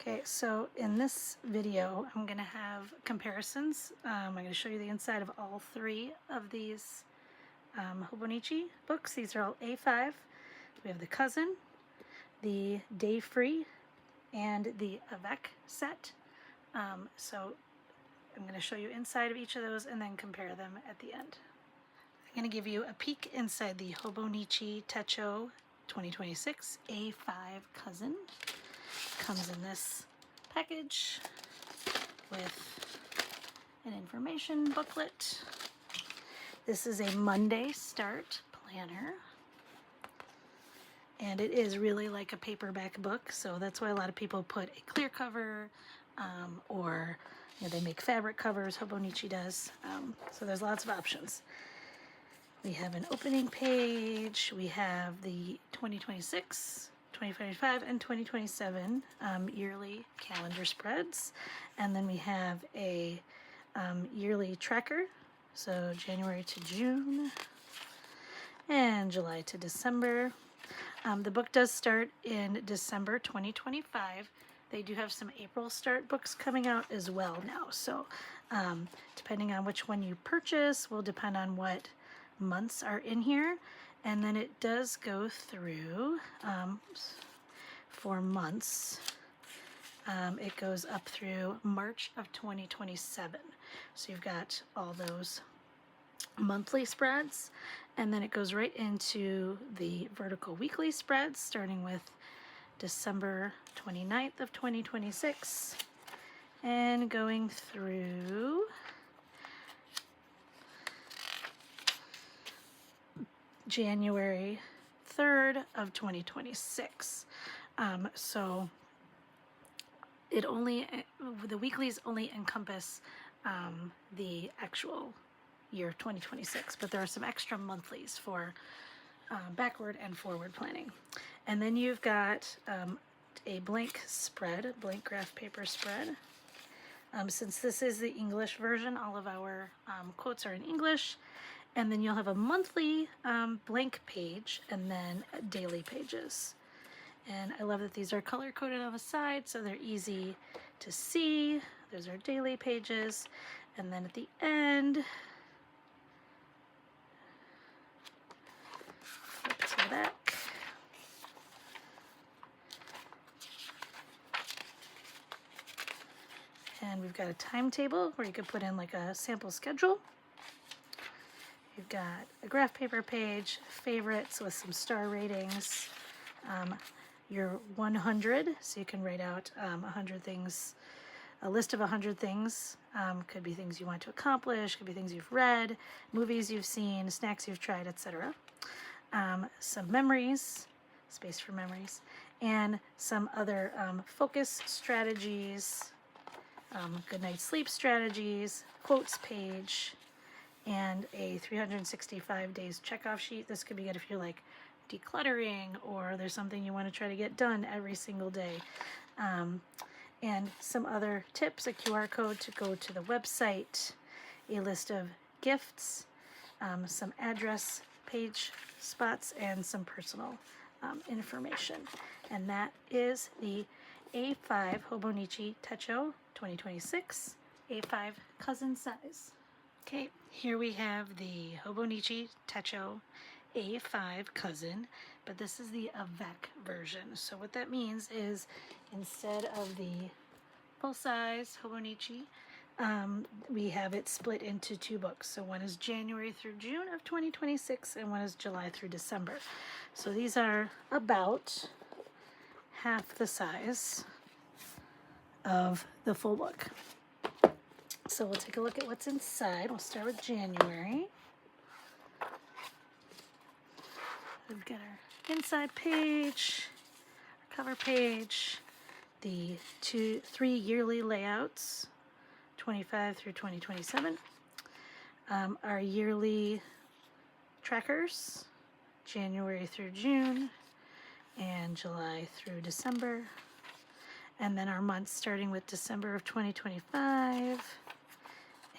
Okay, so in this video, I'm going to have comparisons. I'm going to show you the inside of all three of these Hobonichi books. These are all A5. We have the Cousin, the Day Free, and the Avec set. So I'm going to show you inside of each of those and then compare them at the end. I'm going to give you a peek inside the Hobonichi Techo 2026 A5 Cousin. Comes in this package with an information booklet. This is a Monday start planner, and it is really like a paperback book, so that's why a lot of people put a clear cover, or they make fabric covers. Hobonichi does, so there's lots of options. We have an opening page. We have the 2026, 2025, and 2027 yearly calendar spreads. And then we have a yearly tracker, so January to June and July to December. The book does start in December 2025. They do have some April start books coming out as well now. So depending on which one you purchase will depend on what months are in here. And then it does go through for months. It goes up through March of 2027. So you've got all those monthly spreads, and then it goes right into the vertical weekly spreads starting with December 29th of 2026 and going through January 3rd of 2026. So it only, the weeklies only encompass the actual year 2026, but there are some extra monthlies for backward and forward planning. And then you've got a blank spread, blank graph paper spread. Since this is the English version, all of our quotes are in English. And then you'll have a monthly blank page and then daily pages. And I love that these are color coded on the side, so they're easy to see. Those are daily pages. And then at the end, flip to the back. And we've got a timetable where you could put in like a sample schedule. You've got a graph paper page, favorites with some star ratings, your 100, so you can write out 100 things, a list of 100 things. Could be things you want to accomplish, could be things you've read, movies you've seen, snacks you've tried, etc. Some memories, space for memories, and some other focus strategies, good night sleep strategies, quotes page, and a 365 days checkoff sheet. This could be good if you're like decluttering or there's something you want to try to get done every single day. And some other tips, a QR code to go to the website, a list of gifts, some address page spots, and some personal information. And that is the A5 Hobonichi Techo 2026 A5 cousin size. Okay, here we have the Hobonichi Techo A5 cousin, but this is the Avec version. So what that means is instead of the full-size Hobonichi, we have it split into two books. So one is January through June of 2026 and one is July through December. So these are about half the size of the full book. So we'll take a look at what's inside. We'll start with January. We've got our inside page, our cover page, the 3 yearly layouts, 25 through 2027, our yearly trackers, January through June, and July through December, and then our months starting with December of 2025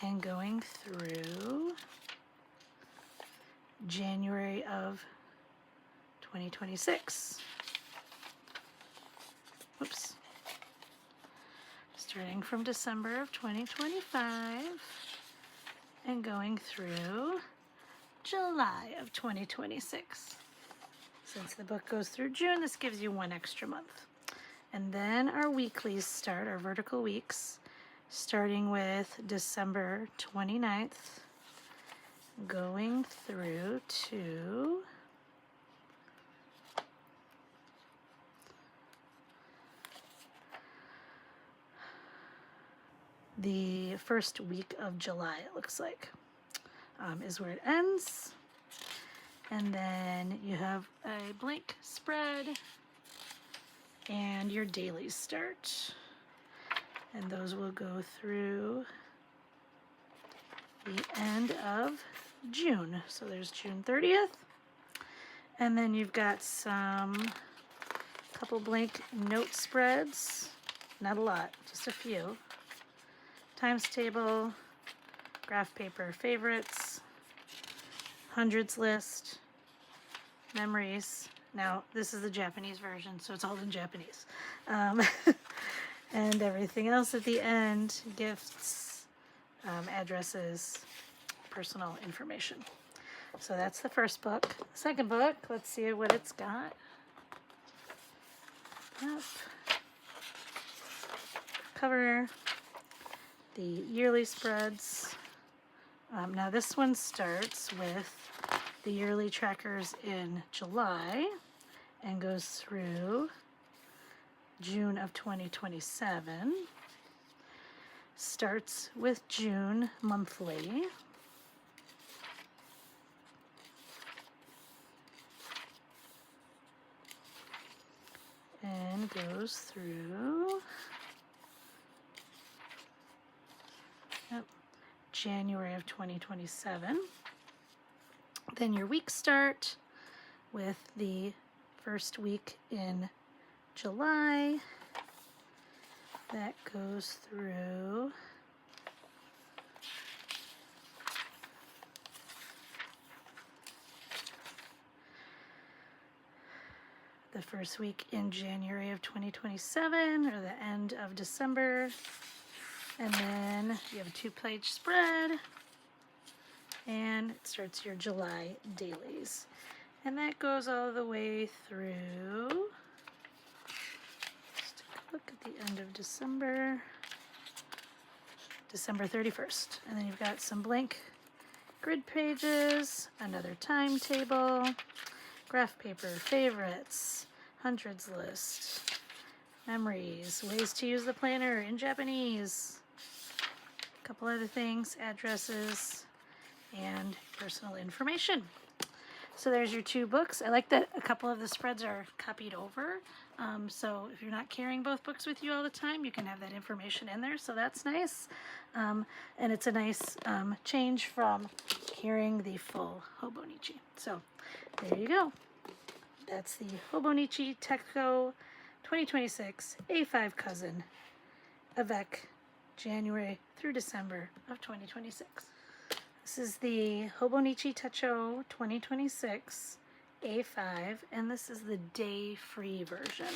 and going through January of 2026. Whoops. starting from December of 2025 and going through July of 2026. Since the book goes through June, this gives you 1 extra month. And then our weeklies start, our vertical weeks, starting with December 29th, going through to the first week of July, it looks like, is where it ends. And then you have a blank spread and your dailies start. And those will go through the end of June. So there's June 30th. And then you've got couple blank note spreads. Not a lot, just a few. Times table, graph paper favorites, hundreds list, memories. Now, this is the Japanese version, so it's all in Japanese. And everything else at the end, gifts, addresses, personal information. So that's the first book. Second book, let's see what it's got. Yep. Cover, the yearly spreads. Now this one starts with the yearly trackers in July and goes through June of 2027. Starts with June monthly. And goes through January of 2027. Then your weeks start with the first week in July. That goes through the first week in January of 2027, or the end of December. And then you have a 2-page spread, and it starts your July dailies. And that goes all the way through, let's take a look at the end of December, December 31st. And then you've got some blank grid pages, another timetable, graph paper, favorites, hundreds list, memories, ways to use the planner in Japanese, a couple other things, addresses, and personal information. So there's your 2 books. I like that a couple of the spreads are copied over. So if you're not carrying both books with you all the time, you can have that information in there. So that's nice. And it's a nice change from carrying the full Hobonichi. So there you go. That's the Hobonichi Techo 2026 A5 Cousin Avec, January through December of 2026. This is the Hobonichi Techo 2026 A5, and this is the day-free version.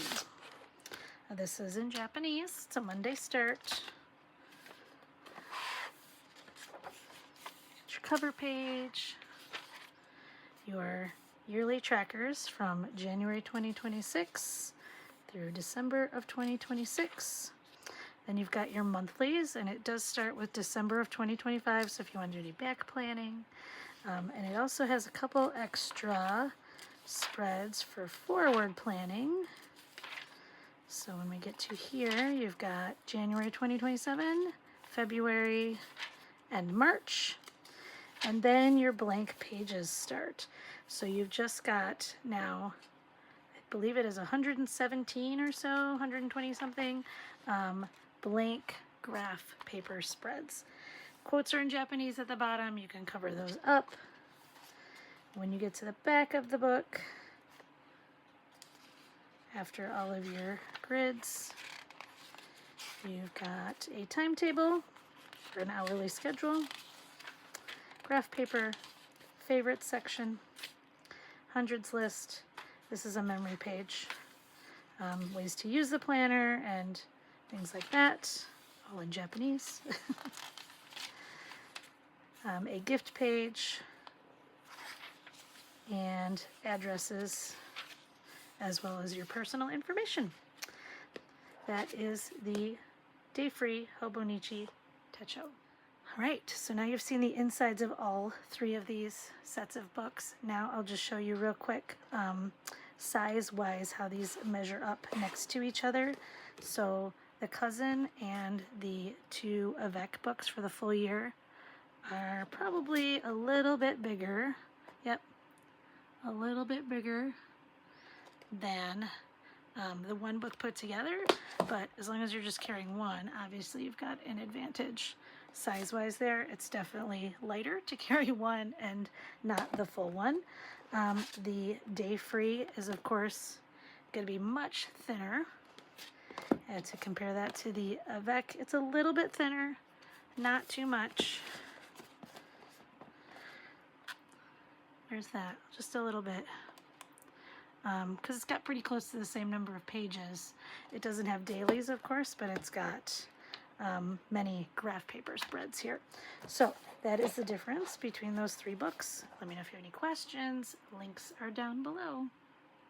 Now, this is in Japanese. It's a Monday start. Your cover page, your yearly trackers from January 2026 through December of 2026. Then you've got your monthlies, and it does start with December of 2025, so if you want to do any back planning. And it also has a couple extra spreads for forward planning. So when we get to here, you've got January 2027, February, and March. And then your blank pages start. So you've just got now, I believe it is 117 or so, 120 something, blank graph paper spreads. Quotes are in Japanese at the bottom. You can cover those up. When you get to the back of the book, after all of your grids, you've got a timetable for an hourly schedule, graph paper, favorites section, hundreds list. This is a memory page. Ways to use the planner and things like that. all in Japanese. A gift page, and addresses, as well as your personal information. That is the day-free Hobonichi Techo. All right, so now you've seen the insides of all 3 of these sets of books. Now I'll just show you real quick, size-wise, how these measure up next to each other. So the Cousin and the 2 Avec books for the full year are probably a little bit bigger. Yep, a little bit bigger than the one book put together, but as long as you're just carrying one, obviously you've got an advantage. Size-wise there, it's definitely lighter to carry one and not the full one. The Day Free is, of course, going to be much thinner. And to compare that to the Avec, it's a little bit thinner, not too much. Where's that? Just a little bit. Because it's got pretty close to the same number of pages. It doesn't have dailies, of course, but it's got many graph paper spreads here. So that is the difference between those 3 books. Let me know if you have any questions. Links are down below.